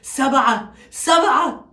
7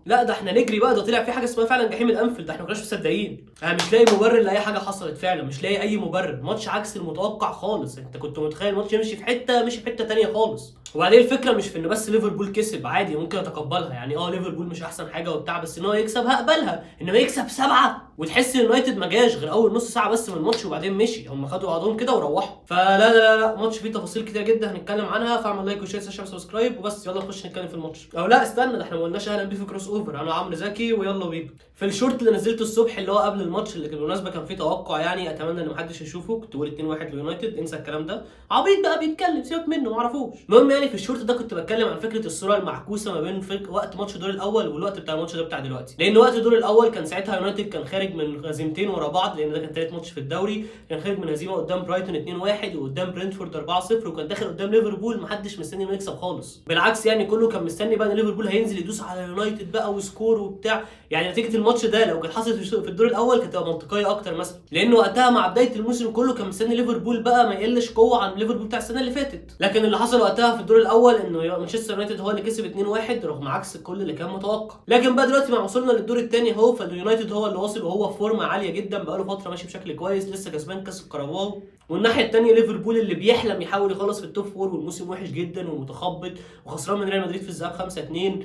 لا ده احنا نجري بقى، ده طلع في حاجه اسمها فعلا جحيم الانفيلد، ده احنا ما كناش مصدقين. انا مش لاقي مبرر لاي حاجه حصلت فعلا، مش لاقي اي مبرر. ماتش عكس المتوقع خالص، انت كنت متخيل الماتش يمشي في حته، مشي في حته ثانيه خالص. وبعدين الفكره مش في ان بس ليفربول كسب، عادي ممكن اتقبلها يعني، ليفربول مش احسن حاجه وبتاع، بس ان هو يكسب هقبلها. انما يكسب 7 وتحس ان اليونايتد ما جاش غير اول نص ساعه بس من الماتش وبعدين مشي، هم خدوا بعضهم كده وروحوا. فلا لا لا, لا. ماتش فيه تفاصيل كتير جدا هنتكلم عنها، فاعمل لايك وشير وسبسكرايب وبس. يلا نخش نتكلم في الماتش. او لا استنى، ده احنا ما قلناش اهلا بيه في كروس اوفر. انا عمرو زكي ويلا بينا. في الشورت اللي نزلته الصبح اللي هو قبل الماتش، اللي بالمناسبه كان فيه توقع يعني اتمنى ان محدش يشوفه، كنت بقول 2-1 ليونايتد، انسى الكلام ده، عبيط بقى بيتكلم سيبك منه ما اعرفوش. المهم يعني في الشورت ده كنت بتكلم عن فكره الصوره المعكوسه ما بين وقت ماتش الدور الاول والوقت بتاع الماتش ده بتاع دلوقتي. لان وقت الدور الاول كان ساعتها يونايتد كان خارج من هزيمتين ورا بعض، لان ده كان ثالث ماتش في الدوري، كان خارج من هزيمه قدام برايتون 2-1 وقدام برينتفورد 4-0، وكان داخل قدام ليفربول محدش مستني انه يكسب خالص، بالعكس يعني كله كان مستني بقى ان ليفربول هينزل يدوس على يونايتد بقى وسكور وبتاع. يعني نتيجه الماتش ده لو كانت حصلت في الدور الاول كانت تبقى منطقيه اكتر مثلا، لان وقتها مع بدايه الموسم كله كان مستني ليفربول بقى ما يقلش قوه عن ليفربول بتاع السنه اللي فاتت. لكن اللي حصل وقتها في الدور الاول انه مانشستر يونايتد هو اللي كسب 2-1 رغم عكس كل اللي كان متوقع. لكن بقى دلوقتي ما وصلنا للدور الثاني اهو، فاليونايتد هو اللي واصل وهو في فورمه عاليه جدا، بقاله فتره ماشي بشكل كويس، لسه كسبان كاس الكاراباو. والناحيه الثانيه ليفربول اللي بيحلم يحاول يخلص في التوب فور، والموسم وحش جدا ومتخبط وخسران من ريال مدريد في الذهاب 5-2.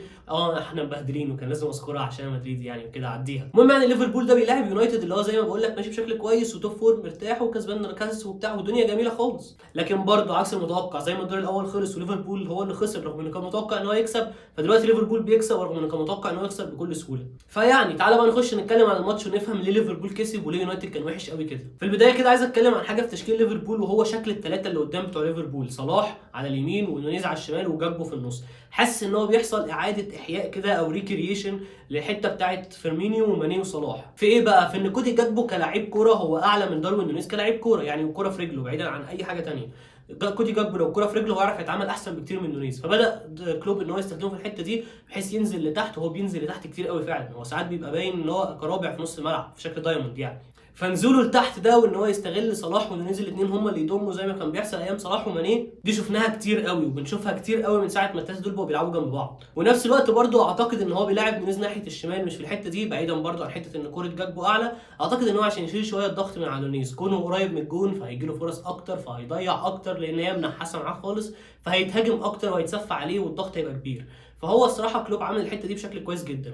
احنا مبهدلين وكان لازم اذكرها عشان مدريد يعني وكده عديها. المهم يعني ليفربول ده بيلاعب يونايتد اللي هو زي ما بقول لك ماشي بشكل كويس وتوب فور مرتاح وكسبان كاس وبتاع ودنيا جميله خالص، لكن برضه عكس المتوقع، زي ما الدور الاول خلص وليفربول هو اللي خسر رغم انه كان متوقع ان هو يكسب، فدلوقتي ليفربول بيكسب رغم انه كان متوقع ان هو يخسر بكل سهوله. فيعني تعالى بقى نخش نتكلم عن الماتش ونفهم ليه ليفربول كسب وليه يونايتد كان وحش قوي كده. في البدايه كده عايز اتكلم عن حاجه في تشكيل ليفربول، وهو شكل الثلاثه اللي قدام بتوع ليفربول، صلاح على اليمين ونونيز على الشمال وجاكبو في النص. حاسس ان هو بيحصل اعاده احياء كده او ريكرييشن للحته بتاعت فيرمينيو وماني وصلاح. في ايه بقى؟ في ان كودي جاكبو كلاعب كوره هو اعلى من داروين نونيز كلاعب كوره، يعني الكوره في رجله بعيدا عن اي حاجه ثانيه. كودي جاكبو لو الكوره في رجله هو يعرف يتعامل احسن بكتير من نونيز، فبدا كلوب ان هو يستخدمه في الحته دي بحيث ينزل لتحت، وهو بينزل لتحت كتير قوي فعلا، هو ساعات بيبقى باين ان هو كرابع في نص الملعب في شكل دايموند يعني. فنزوله لتحت ده وان هو يستغل صلاح ونونيز الاثنين هم اللي يضموا زي ما كان بيحصل ايام صلاح وماني، دي شفناها كتير قوي وبنشوفها كتير قوي من ساعه ما الثلاثه دول بقوا بيلعبوا جنب بعض. ونفس الوقت برده اعتقد ان هو بيلاعب نونيز ناحيه الشمال مش في الحته دي، بعيدا برده عن حته ان كوره جاكبو اعلى، اعتقد ان هو عشان يشيل شويه الضغط من على نونيز، كونه قريب من الجون فهيجي له فرص اكتر فهيضيع اكتر لان هي منحاسه معاه خالص، فهيتهاجم اكتر وهيتصفى عليه والضغط هيبقى كبير. فهو الصراحه كلوب عامل الحته دي بشكل كويس جدا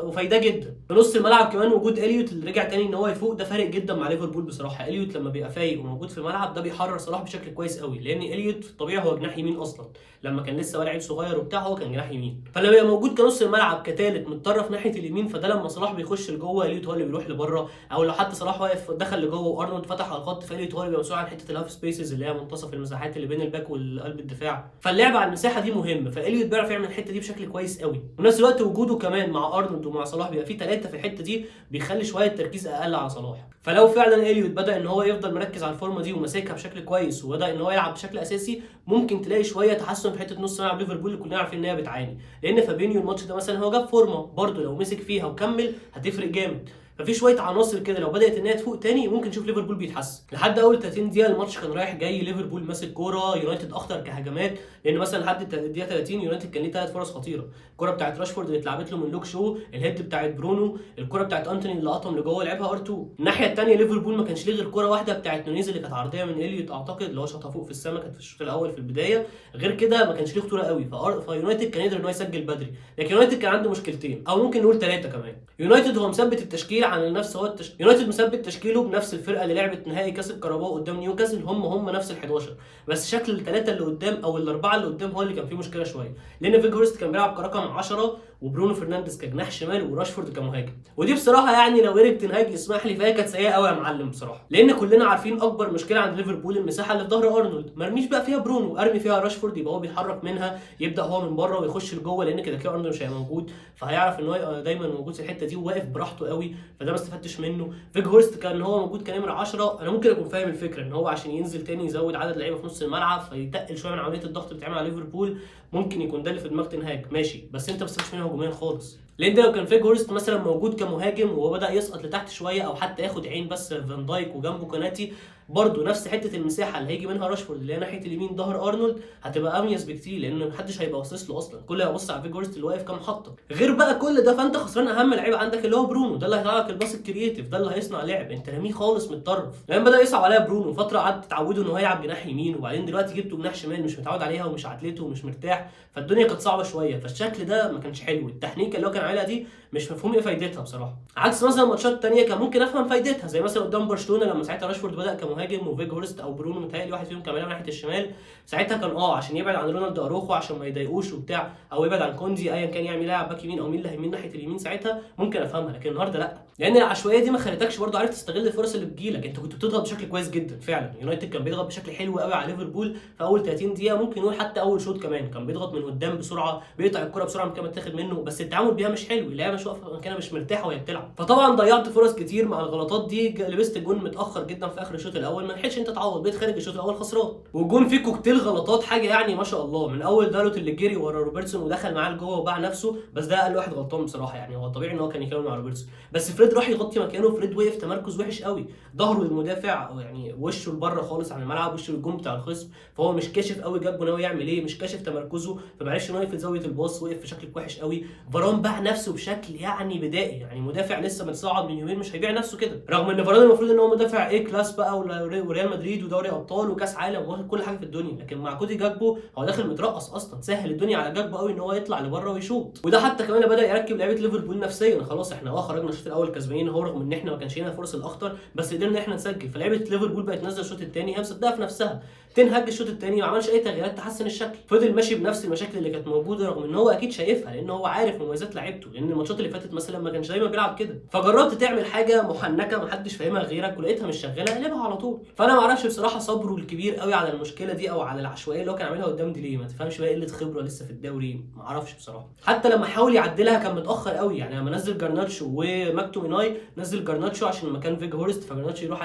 وفايده جدا. في نص الملعب كمان وجود اليوت اللي رجع تاني ان هو يفوق، ده فارق جدا مع ليفربول بصراحه. اليوت لما بيبقى فايق وموجود في الملعب ده بيحرر صلاح بشكل كويس قوي، لان اليوت في الطبيعي هو جناح يمين اصلا، لما كان لسه لعيب صغير وبتاع هو كان جناح يمين، فلما يبقى موجود كنص الملعب كثالث متطرف ناحيه اليمين، فده لما صلاح بيخش لجوه اليوت هو اللي بيروح لبره، او لو حتى صلاح واقف دخل لجوه وارنولد فتح على الخط فاليوت هو اللي بيبقى مسؤول عن حته الهاف سبيسز اللي هي منتصف المساحات اللي بين الباك والقلب الدفاع، فاللعب على المساحه دي مهم، فاليوت بيعرف يعمل الحته دي بشكل كويس قوي. ونفس الوقت وجوده كمان مع ارنولد ومع صلاح بيبقى في ثلاثه في الحته دي بيخلي شويه التركيز اقل على صلاح. فلو فعلا اليوت بدا ان هو يفضل مركز على الفورمه دي وماسكها بشكل كويس وبدا ان هو يلعب بشكل اساسي، ممكن تلاقي شويه تحسن في حته نص ملعب ليفربول اللي كلنا عارفين ان هي بتعاني، لان فابينيو الماتش ده مثلا هو جاب فورمه برده لو مسك فيها وكمل هتفرق جامد. ففي شويه عناصر كده لو بدات ان هي تفوق تاني ممكن نشوف ليفربول بيتحسن. لحد اول 30 دقيقه الماتش كان رايح جاي، ليفربول ماسك كوره، يونايتد اخطر كهجمات، لان مثلا لحد الدقيقه 30 يونايتد كان ليه 3 فرص خطيره، الكوره بتاعت راشفورد اللي اتلعبت له من لوك شو، الهيد بتاعت برونو، الكوره بتاعت انتوني اللي قطم لجوه لعبها ار2. الناحيه الثانيه ليفربول ما كانش ليه غير كوره واحده بتاعت نونيز اللي كانت عرضيه من اليوت اعتقد، اللي هو شاطها فوق في السما، كانت في الشوط الاول في البدايه، غير كده ما كانش ليه خطوره قوي، فيونايتد كان يقدر ان هو يسجل بدري. لكن يونايتد كان عنده مشكلتين او ممكن نقول 3 كمان. يونايتد هو مثبت التشكيل عن نفس هو يونايتد مثبت تشكيله بنفس الفرقه اللي لعبت نهائي كاس الكاراباو قدام نيوكاسل، هم نفس ال11، بس شكل الثلاثه اللي قدام او الاربعه اللي قدام هو اللي كان فيه مشكله شويه، لان فيجهورست كان بيلعب كرقم 10 وبرونو فرنانديز كجناح شمال وراشفورد كمهاجم، ودي بصراحه يعني لو ايريك تين هاج يسمح لي فهي كانت سيئه قوي يا معلم بصراحه، لان كلنا عارفين اكبر مشكله عند ليفربول المساحه اللي في ظهر ارنولد، مرميش بقى فيها برونو، ارمي فيها راشفورد يبقى هو بيتحرك منها، يبدا هو من بره ويخش لجوه، لان كده ارنولد مش هيبقى موجود، فهيعرف ان هو دايما موجود في الحته دي وواقف براحته قوي، فده ما استفدتش منه. فيجهورست كان هو موجود كنمره 10، انا ممكن اكون فاهم الفكره ان هو عشان ينزل تاني يزود عدد لعيبه في نص الملعب فيتقل شويه من عمليه الضغط اللي بتتعمل على ليفربول، ممكن يكون ده اللي في دماغ تين هاج ماشي، بس انت ما استفدتش منها هجوميا خالص. لان ده لو كان فيج هورست مثلا موجود كمهاجم وهو بدا يسقط لتحت شويه او حتى ياخد عين بس فان دايك وجنبه كوناتي، برضه نفس حته المساحه اللي هيجي منها راشفورد اللي هي ناحيه اليمين ظهر ارنولد هتبقى اميز بكتير، لان محدش هيبقى باصص له اصلا، كل هيبص على فيج هورست اللي واقف كام محطه. غير بقى كل ده فانت خسران اهم لعيب عندك اللي هو برونو، ده اللي هيطلع لك الباص الكرييتيف، ده اللي هيصنع لعب، انت راميه خالص من الطرف. لان بدا يصعب عليها برونو فتره، قعدت تعوده ان هو يلعب جناح يمين، وبعدين دلوقتي جبته جناح شمال مش متعود عليها ومش عدلته ومش مرتاح، فالدنيا كانت صعبه شويه، فالشكل ده ما كانش حلو، التحنيكه اللي هو كان عاملها دي مش مفهوم ايه فايدتها بصراحه. عكس مثلا ماتشات تانية كان ممكن افهم فايدتها، زي مثلا قدام برشلونه لما ساعتها راشفورد بدا كمهاجم وفيج هورست او برونو متهيألي واحد فيهم كان ناحيه الشمال، ساعتها كان عشان يبعد عن رونالد اروخو عشان ما يضايقوش وبتاع، او يبعد عن كوندي ايا كان يعمل لاعب باك يمين او مين اللي هيمين ناحيه اليمين، ساعتها ممكن افهمها، لكن النهارده لا، لان العشوائيه دي ما خلتكش برضه عارف تستغل الفرص اللي بتجيلك. انت كنت بتضغط بشكل كويس جدا فعلا، يونايتد كان بيضغط بشكل حلو قوي على ليفربول في اول 30 دقيقه، ممكن نقول حتى اول شوط كمان كان بيضغط من قدام بسرعه، بيقطع الكره بسرعه من كام تاخد منه، بس التعامل بيها مش حلو، اللعيبه مش واقفه مكانها مش مرتاحه وهي بتلعب، فطبعا ضيعت فرص كتير مع الغلطات دي، لبست الجون متاخر جدا في اخر الشوط الاول، ما لحقتش انت تعوض، بقيت خارج الشوط الاول خسران، والجون فيه كوكتيل غلطات حاجه يعني ما شاء الله، من اول دالوت اللي جري ورا روبرتسون ودخل معاه لجوه وباع نفسه، بس ده اقل واحد غلطان بصراحه، يعني هو طبيعي ان هو كان يكمل مع روبرتسون، بس فريد راح يغطي مكانه، فريد وقف تمركز وحش قوي، ظهره للمدافع يعني وشه لبره خالص عن الملعب، وشه للجون بتاع الخصم، فهو مش كاشف قوي جاكبو ناوي يعمل ايه، مش كاشف تمركزه، فمعرفش ان هو يقفل زاويه الباص، وقف في شكل وحش قوي، فاران باع نفسه بشكل يعني بدائي، يعني مدافع لسه متصاعد من يومين مش هيبيع نفسه كده، رغم ان فاران المفروض ان هو مدافع ايه كلاس بقى وريال مدريد ودوري ابطال وكاس عالم واخد كل حاجه في الدنيا، لكن مع كودي جاكبو هو داخل مترقص اصلا، سهل الدنيا على جاكبو قوي ان هو يطلع لبره ويشوط، وده حتى كمان بدا يركب لعيبه ليفربول نفسيا، خلاص احنا خرجنا الشوط الاول كسبانين اهو، رغم ان احنا ما كانش لنا فرص الاخطر، بس قدرنا ان احنا نسجل، فلعيبه ليفربول بقت نازله الشوط الثاني هي مصدقه في نفسها، تنهج الشوط الثاني ما عملش اي تغييرات تحسن الشكل، فضل ماشي بنفس المشاكل اللي كانت موجوده، رغم ان هو اكيد شايفها لان هو عارف مميزات لعيبته، لان الماتشات اللي فاتت مثلا ما كانش دايما بيلعب كده، فجربت تعمل حاجه محنكه ما حدش فاهمها غيرك ولقيتها مش شغاله قلبها على طول، فانا ما اعرفش بصراحه صبره الكبير قوي على المشكله دي او على العشوائيه اللي هو كان عاملها قدام دي ليه، ما تفهمش بقى قله خبره لسه في الدوري، ما اعرفش بصراحه، حتى لما حاول يعدلها كان متاخر قوي، يعني لما نزل جارناتشو وماكتوميناي، نزل جارناتشو عشان مكان فيج هورست، فجارناتشو يروح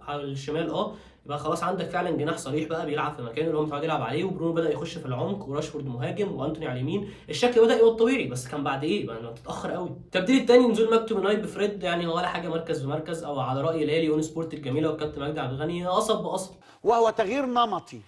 على الشمال يبقى خلاص عندك فعلا جناح صريح بقى بيلعب في مكانه اللي هو متعود يلعب عليه، وبرونو بدا يخش في العمق، وراشفورد مهاجم وانتوني على اليمين، الشكل بدا يبقى طبيعي، بس كان بعد ايه بقى تتاخر قوي. التبديل الثاني نزول ماكتوميناي بفريد، يعني هو ولا حاجه مركز بمركز، او على راي ليالي اون سبورت الجميله والكابتن مجدي عبد الغني قصب بقصب، وهو تغيير نمطي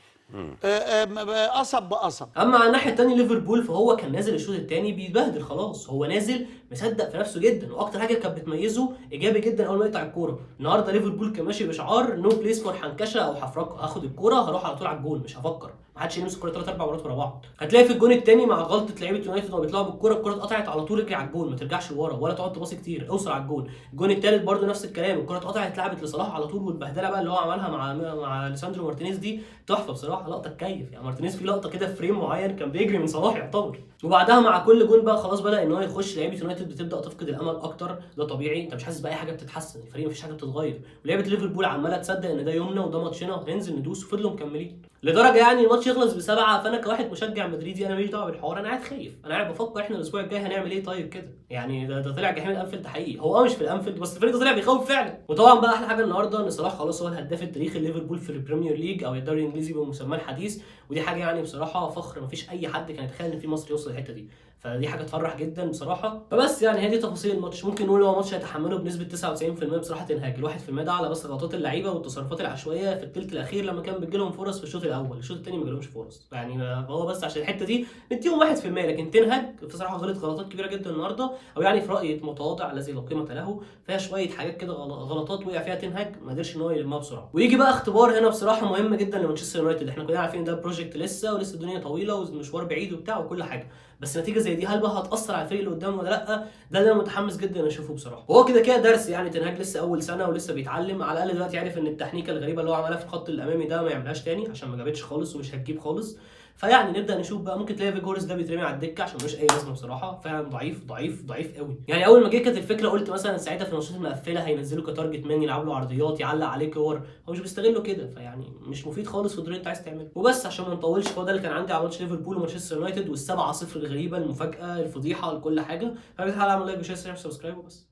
قصب بقصب. اما على الناحيه الثانيه ليفربول فهو كان نازل الشوط الثاني بيتبهدل خلاص، هو نازل مصدق في نفسه جدا، واكتر حاجه كانت بتميزه ايجابي جدا اول ما يقطع الكوره، النهارده ليفربول كان ماشي بشعار نو بليس فور حنكشه او حفرقه، هاخد الكوره هروح على طول على الجول مش هفكر، ما حدش يمسك الكوره 3 4 مرات ورا بعض، هتلاقي في الجون الثاني مع غلطه لعيبه يونايتد وهو بيطلعوا بالكوره، الكوره اتقطعت على طول اجري على الجول، ما ترجعش لورا ولا تقعد تباصي كتير، اوصل على الجول، الجون الثالث برده نفس الكلام، الكوره اتقطعت اتلعبت لصلاح على طول، والبهدله بقى اللي هو عملها مع ليساندرو مارتينيز دي تحفه بصراحه، لقطه تكيف، يعني مارتينيز في لقطه كده فريم معين كان بيجري من صلاح يعتبر، وبعدها مع كل جون بقى خلاص بدا ان هو يخش لعيبه يونايتد بتبدا تفقد الامل اكتر، ده طبيعي، انت مش حاسس باي حاجه بتتحسن، الفريق مفيش حاجه بتتغير، ولعيبه ليفربول عماله تصدق ان ده يومنا وده ماتشنا وهننزل ندوس، وفضلوا مكملين لدرجه يعني الماتش يخلص ب7، فانا كواحد مشجع مدريدي انا ماليش دعوه بالحوار، انا قاعد خايف، انا قاعد بفكر احنا الاسبوع الجاي هنعمل ايه طيب كده، يعني ده طلع جحيم الانفيلد حقيقي، هو مش في الانفيلد بس الفريق ده طلع بيخوف فعلا، وطبعا بقى احلى حاجه النهارده ان صلاح خلاص هو الهداف التاريخي لليفربول في البريمير ليج او الدوري الانجليزي بمسماه الحديث، ودي حاجه يعني بصراحه فخر، مفيش اي حد كان يتخيل ان في مصر يوصل للحته دي، فدي حاجه تفرح جدا بصراحه، فبس يعني هي دي تفاصيل الماتش، ممكن نقول هو ماتش هيتحمله بنسبه 99% بصراحه تنهاج، ال1% ده على بس غلطات اللعيبه والتصرفات العشوائيه في الثلث الاخير لما كان بيجي لهم فرص في الشوط الاول، الشوط الثاني ما جالهمش فرص، يعني هو بس عشان الحته دي نديهم 1%، لكن تنهاج بصراحه غلطات كبيره جدا النهارده، او يعني في رايي متواضع الذي لا قيمه له، فيها شويه حاجات كده غلطات وقع فيها تنهاج ما قدرش ان هو يلمها بسرعه، ويجي بقى اختبار هنا بصراحه مهم جدا لمانشستر يونايتد، احنا كلنا عارفين ده بروجكت لسه ولسه الدنيا طويله والمشوار بعيد وبتاع وكل حاجه، بس نتيجه زي دي هل بقى هتاثر على الفريق اللي قدامه ولا لا؟ ده اللي انا متحمس جدا اشوفه بصراحه، وهو كده كده درس، يعني تنهاج لسه اول سنه ولسه بيتعلم، على الاقل دلوقتي عارف ان التحنيكه الغريبه اللي هو عملها في الخط الامامي ده ما يعملهاش تاني عشان ما جابتش خالص ومش هتجيب خالص، فيعني نبدا نشوف بقى، ممكن تلاقي فيجورس ده بيترمي على الدكه عشان ملوش اي لازمه بصراحه، فعلا ضعيف قوي، يعني اول ما جه كانت الفكره قلت مثلا ساعتها في الماتشات المقفله هينزلوا كتارجت مان يلعب له عرضيات يعلق عليه كور، هو مش بيستغله كده، فيعني مش مفيد خالص في الدور اللي انت عايز تعمله، وبس عشان ما نطولش هو ده اللي كان عندي على ماتش ليفربول ومانشستر يونايتد وال7-0 الغريبه المفاجاه الفضيحه لكل حاجه، فبالتالي اعمل لايك وشير وسبسكرايب وبس.